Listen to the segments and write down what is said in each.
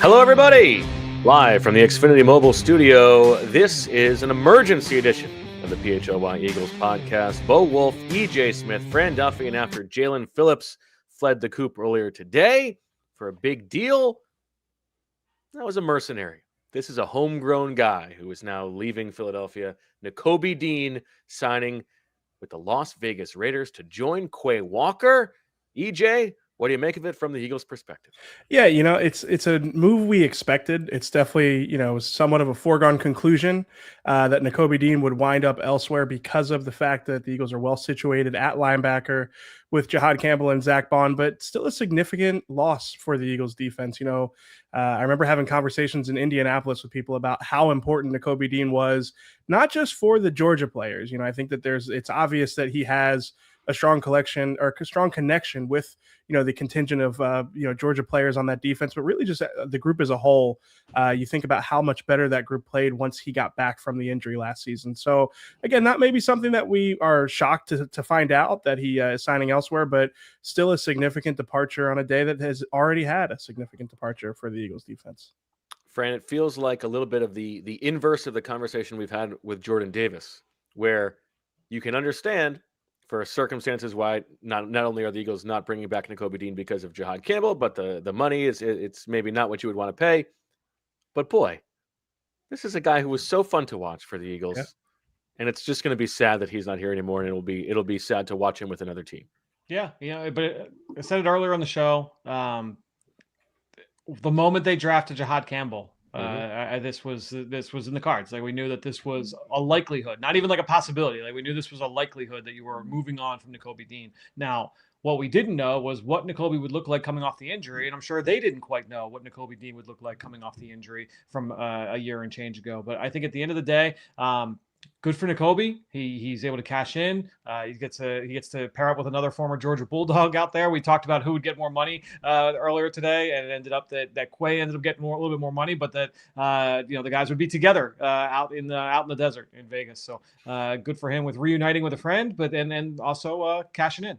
Hello, everybody! Live from the Xfinity Mobile Studio, this is an emergency edition of the PHLY Eagles podcast. Bo Wulf, EJ Smith, Fran Duffy, and after Jalen Phillips fled the coop earlier today for a big deal, that was a mercenary. This is a homegrown guy who is now leaving Philadelphia. Nakobe Dean signing with the Las Vegas Raiders to join Quay Walker. EJ, what do you make of it from the Eagles' perspective? Yeah, it's a move we expected. It's definitely, somewhat of a foregone conclusion that Nakobe Dean would wind up elsewhere because of the fact that the Eagles are well situated at linebacker with Jihaad Campbell and Zack Baun, but still a significant loss for the Eagles defense. I remember having conversations in Indianapolis with people about how important Nakobe Dean was, not just for the Georgia players. I think that it's obvious that he has a strong collection or a strong connection with, the contingent of, Georgia players on that defense, but really just the group as a whole. You think about how much better that group played once he got back from the injury last season. So again, that may be something that we are shocked to find out that he is signing elsewhere, but still a significant departure on a day that has already had a significant departure for the Eagles defense. Fran, it feels like a little bit of the inverse of the conversation we've had with Jordan Davis, where you can understand for circumstances why not only are the Eagles not bringing back Nakobe Dean because of Jihaad Campbell, but the money it's maybe not what you would want to pay. But boy, this is a guy who was so fun to watch for the Eagles, yeah. And it's just going to be sad that he's not here anymore, and it'll be sad to watch him with another team. Yeah, but I said it earlier on the show. The moment they drafted Jihaad Campbell, this was in the cards. Like, we knew that this was a likelihood, not even like a possibility. Like, we knew this was a likelihood that you were moving on from Nakobe Dean. Now, what we didn't know was what Nakobe would look like coming off the injury, and I'm sure they didn't quite know what Nakobe Dean would look like coming off the injury from a year and change ago. But I think at the end of the day, good for Nakobe. He's able to cash in. He gets to pair up with another former Georgia Bulldog out there. We talked about who would get more money earlier today, and it ended up that Quay ended up getting a little bit more money, but that the guys would be together out in the desert in Vegas. So good for him with reuniting with a friend, but and also cashing in.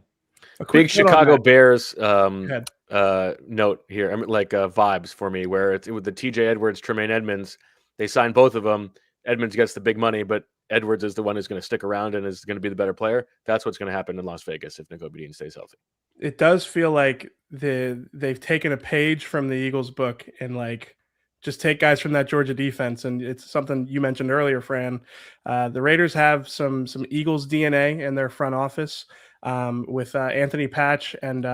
Big Chicago Bears note here. I mean, vibes for me, where it's with the TJ Edwards, Tremaine Edmunds. They signed both of them. Edmunds gets the big money, but Edwards is the one who's going to stick around and is going to be the better player. That's what's going to happen in Las Vegas if Nakobe Dean stays healthy. It does feel like they've taken a page from the Eagles book and just take guys from that Georgia defense. And it's something you mentioned earlier, Fran. The Raiders have some Eagles DNA in their front office with Anthony Patch and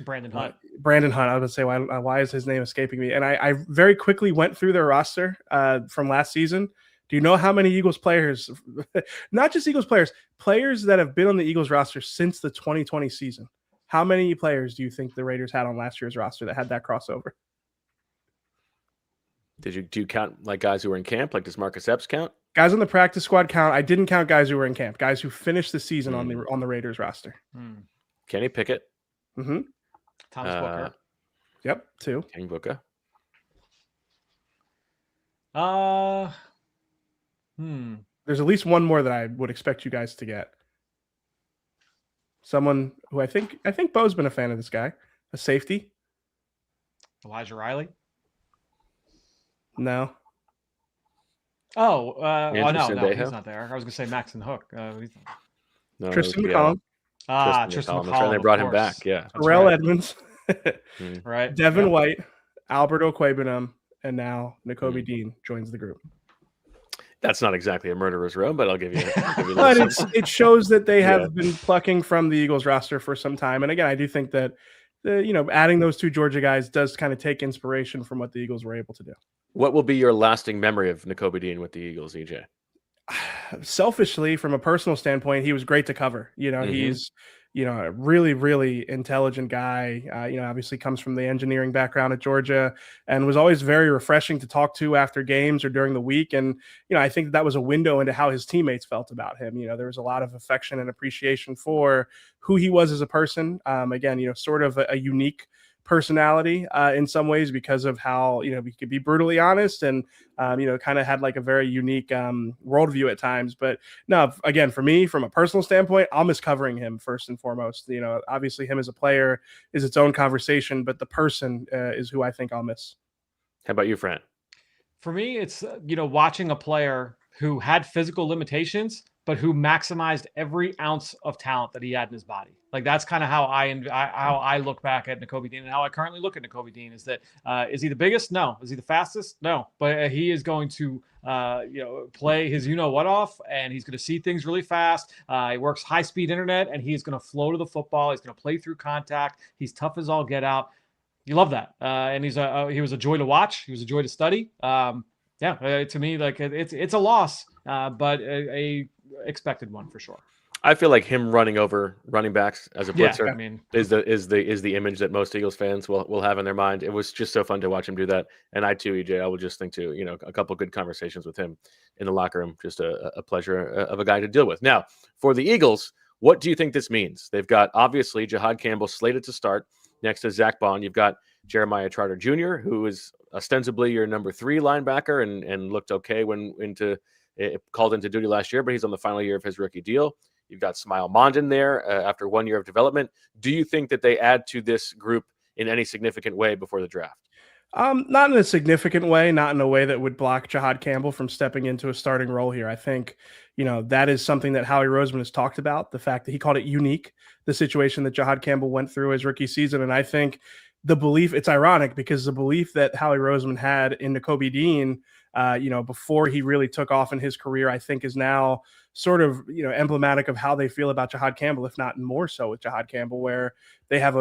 Brandon Hunt. Brandon Hunt. I was going to say, why is his name escaping me? And I very quickly went through their roster from last season. Do you know how many Eagles players, not just Eagles players that have been on the Eagles roster since the 2020 season? How many players do you think the Raiders had on last year's roster that had that crossover? Do you count guys who were in camp? Does Marcus Epps count? Guys on the practice squad count. I didn't count guys who were in camp. Guys who finished the season on the Raiders roster. Kenny Pickett. Mm-hmm. Thomas Booker. Yep, 2. Kenny Booker. There's at least one more that I would expect you guys to get. Someone who I think Bo's been a fan of this guy. A safety. Elijah Riley. No. No, he's not there. I was going to say Maxon Hook. No, Tristan McCollum. Tristan McCollum. They brought him back. Yeah. Terrell Edmonds. Right. Devin White, Albert Okwebunam, and now Nakobe Dean joins the group. That's not exactly a murderer's row, but I'll give you. But it shows that they have been plucking from the Eagles roster for some time. And again, I do think that adding those 2 Georgia guys does kind of take inspiration from what the Eagles were able to do. What will be your lasting memory of Nakobe Dean with the Eagles, EJ? Selfishly, from a personal standpoint, he was great to cover. He's a really, really intelligent guy. Obviously comes from the engineering background at Georgia and was always very refreshing to talk to after games or during the week. And, I think that was a window into how his teammates felt about him. There was a lot of affection and appreciation for who he was as a person. Again, sort of a unique personality in some ways because of how he could be brutally honest and kind of had a very unique worldview at times. But no, again, for me, from a personal standpoint, I'll miss covering him first and foremost. Obviously him as a player is its own conversation, but the person is who I think I'll miss. How about you, Fran? For me, it's watching a player who had physical limitations, but who maximized every ounce of talent that he had in his body. Like that's kind of how I look back at Nakobe Dean, and how I currently look at Nakobe Dean is that is he the biggest? No. Is he the fastest? No. But he is going to play his what off, and he's going to see things really fast. He works high speed internet, and he's going to flow to the football. He's going to play through contact. He's tough as all get out. You love that, and he was a joy to watch. He was a joy to study. To me, like it's a loss, but a expected one for sure. I feel like him running over running backs as a blitzer is the image that most Eagles fans will have in their mind. It was just so fun to watch him do that, and I too, EJ, I would just think too, a couple good conversations with him in the locker room. Just a pleasure of a guy to deal with. Now, for the Eagles, what do you think this means? They've got obviously Jihaad Campbell slated to start next to Zack Baun. You've got Jeremiah Trotter Jr., who is ostensibly your number 3 linebacker and looked okay when called into duty last year, but he's on the final year of his rookie deal. You've got Smile Mondon there after 1 year of development. Do you think that they add to this group in any significant way before the draft? Not in a significant way, not in a way that would block Jihaad Campbell from stepping into a starting role here. I think, that is something that Howie Roseman has talked about, the fact that he called it unique, the situation that Jihaad Campbell went through his rookie season. And I think the belief, it's ironic because the belief that Howie Roseman had in Nakobe Dean, before he really took off in his career, I think is now sort of, emblematic of how they feel about Jihaad Campbell, if not more so with Jihaad Campbell, where they have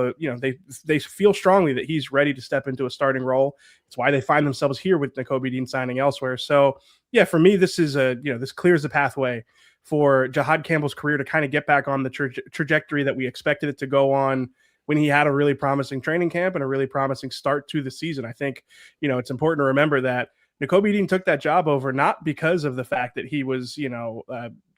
they feel strongly that he's ready to step into a starting role. It's why they find themselves here with Nakobe Dean signing elsewhere. So yeah, for me, this is this clears the pathway for Jihaad Campbell's career to kind of get back on the trajectory that we expected it to go on when he had a really promising training camp and a really promising start to the season. I think, it's important to remember that Nakobe Dean took that job over not because of the fact that he was,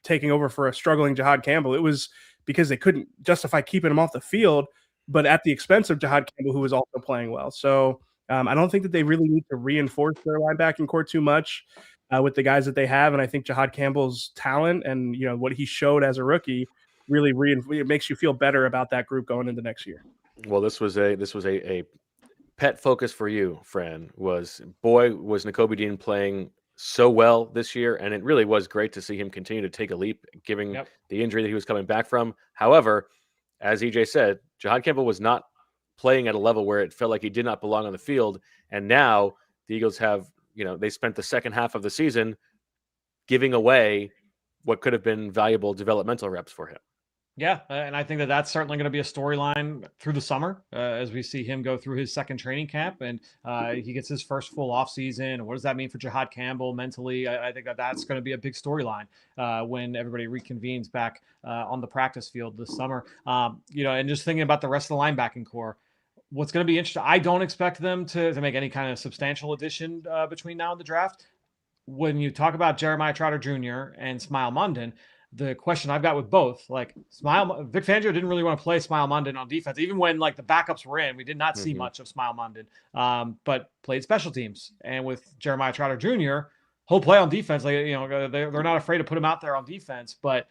taking over for a struggling Jihaad Campbell. It was because they couldn't justify keeping him off the field, but at the expense of Jihaad Campbell, who was also playing well. So I don't think that they really need to reinforce their linebacking core too much with the guys that they have. And I think Jihaad Campbell's talent and, what he showed as a rookie really it makes you feel better about that group going into next year. Well, this was a pet focus for you, Fran. Was Nakobe Dean playing so well this year, and it really was great to see him continue to take a leap, given the injury that he was coming back from. However, as EJ said, Jihaad Campbell was not playing at a level where it felt like he did not belong on the field, and now the Eagles have, they spent the second half of the season giving away what could have been valuable developmental reps for him. Yeah, and I think that that's certainly going to be a storyline through the summer as we see him go through his second training camp and he gets his first full offseason. What does that mean for Jihaad Campbell mentally? I think that that's going to be a big storyline when everybody reconvenes back on the practice field this summer. And just thinking about the rest of the linebacking core, what's going to be interesting, I don't expect them to make any kind of substantial addition between now and the draft. When you talk about Jeremiah Trotter Jr. and Smile Mondon, the question I've got with both, like Vic Fangio didn't really want to play Smile Mondon on defense, even when like the backups were in. We did not see much of Smile Mondon, but played special teams. And with Jeremiah Trotter Jr., he'll play on defense. Like they're not afraid to put him out there on defense, but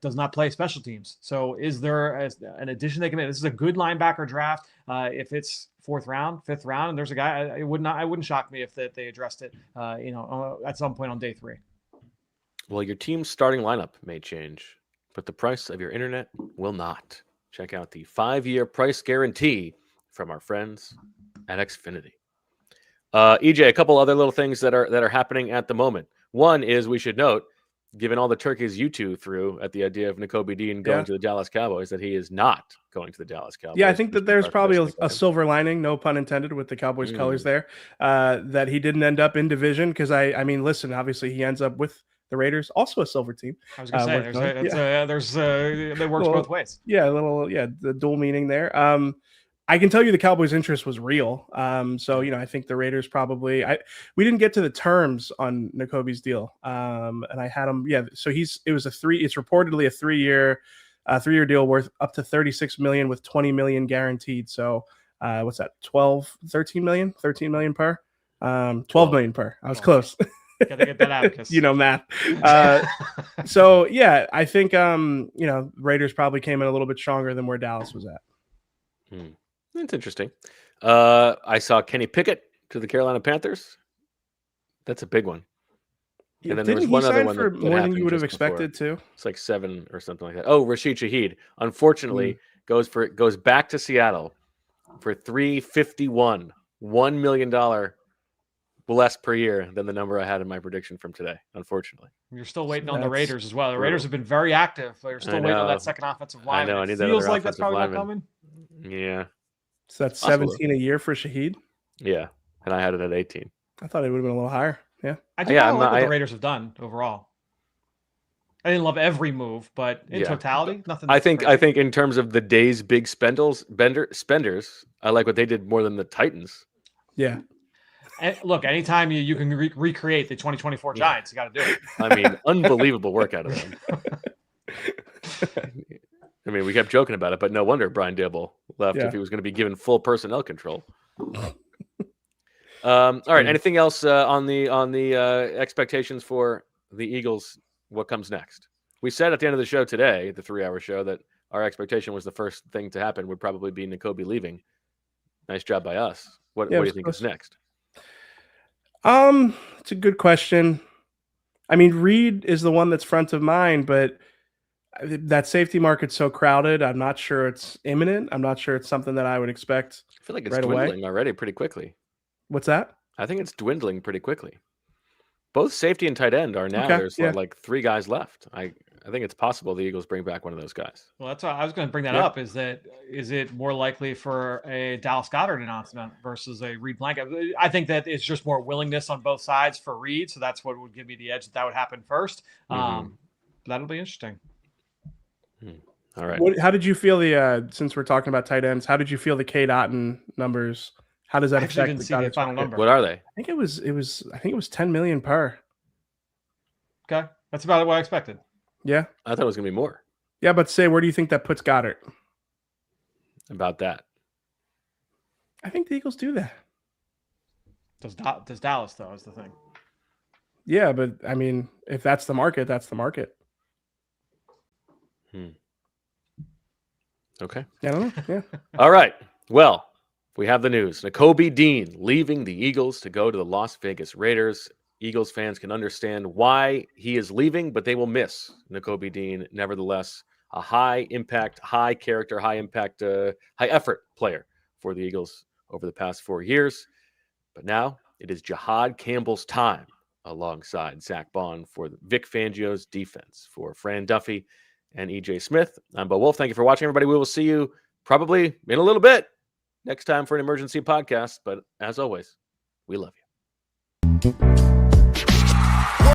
does not play special teams. So is there an addition they can make? This is a good linebacker draft. If it's 4th round, 5th round, and there's a guy, I wouldn't shock me if they addressed it, at some point on day 3. Well, your team's starting lineup may change, but the price of your internet will not. Check out the 5-year price guarantee from our friends at Xfinity. EJ, a couple other little things that are happening at the moment. One is, we should note, given all the turkeys you two threw at the idea of Nakobe Dean going to the Dallas Cowboys, that he is not going to the Dallas Cowboys. Yeah, I think that there's probably a silver lining, no pun intended, with the Cowboys colors there, that he didn't end up in division. Because I mean, listen, obviously he ends up with the Raiders, also a silver team. I was going to say, that works both ways. Yeah, the dual meaning there. I can tell you the Cowboys' interest was real. So, I think the Raiders probably, we didn't get to the terms on Nakobe's deal. And I had him. Yeah. So it's reportedly a 3-year deal worth up to $36 million with $20 million guaranteed. So what's that? 13 million per, 12 million per. I was close. Gotta get that out. Math. So yeah, I think, Raiders probably came in a little bit stronger than where Dallas was at. That's interesting. I saw Kenny Pickett to the Carolina Panthers. That's a big one. And then there was Didn't one he other sign one for that more than happened you would have just before. expected too? It's like 7 or something like that. Oh, Rashid Shaheed, unfortunately, goes back to Seattle for $351, $1 million less per year than the number I had in my prediction from today. Unfortunately, You're still waiting on the That's Raiders as well. The brutal. Raiders have been very active. They're I still waiting on know. that second offensive I line. know. I need It that feels other like that's offensive probably not lineman. coming. Yeah, So that's possible. 17 a year for Shaheed. Yeah, and I had it at 18. I thought it would have been a little higher. Yeah. I do kind of like what the Raiders have done overall. I didn't love every move, but in totality, nothing. I think in terms of the day's big spenders, I like what they did more than the Titans. Yeah. And look, anytime you can recreate the 2024 Giants, you got to do it. I mean, unbelievable work out of them. I mean, we kept joking about it, but no wonder Brian Dibble left if he was going to be given full personnel control. All right. Anything else on the expectations for the Eagles? What comes next? We said at the end of the show today, the 3-hour show, that our expectation was the first thing to happen would probably be Nakobe leaving. Nice job by us. What do you think is next? It's a good question. I mean, Reed is the one that's front of mind, but that safety market's so crowded. I'm not sure it's imminent. I'm not sure it's something that I would expect. I feel like it's right dwindling away. Already pretty quickly. What's that? I think it's dwindling pretty quickly. Both safety and tight end are now. There's like 3 guys left. I think it's possible the Eagles bring back one of those guys. Well, that's why I was going to bring that up. Is it more likely for a Dallas Goedert announcement versus a Reed Blanket? I think that it's just more willingness on both sides for Reed, so that's what would give me the edge that would happen first. That'll be interesting. All right. How did you feel since we're talking about tight ends? How did you feel the K. Dotton numbers? How does that affect didn't see the final number? What are they? I think it was 10 million per. Okay, that's about what I expected. Yeah, I thought it was going to be more. Yeah, but where do you think that puts Goddard? About that. I think the Eagles do that. Does Dallas though? Is the thing. Yeah, but I mean, if that's the market, that's the market. Okay. I don't know. Yeah. All right. Well, we have the news. Nakobe Dean leaving the Eagles to go to the Las Vegas Raiders. Eagles fans can understand why he is leaving, but they will miss Nakobe Dean. Nevertheless, a high impact, high character, high impact, high effort player for the Eagles over the past 4 years. But now it is Jihaad Campbell's time alongside Zack Baun for Vic Fangio's defense. For Fran, Duffy, and EJ Smith, I'm Bo Wulf. Thank you for watching, everybody. We will see you probably in a little bit next time for an emergency podcast. But as always, we love you.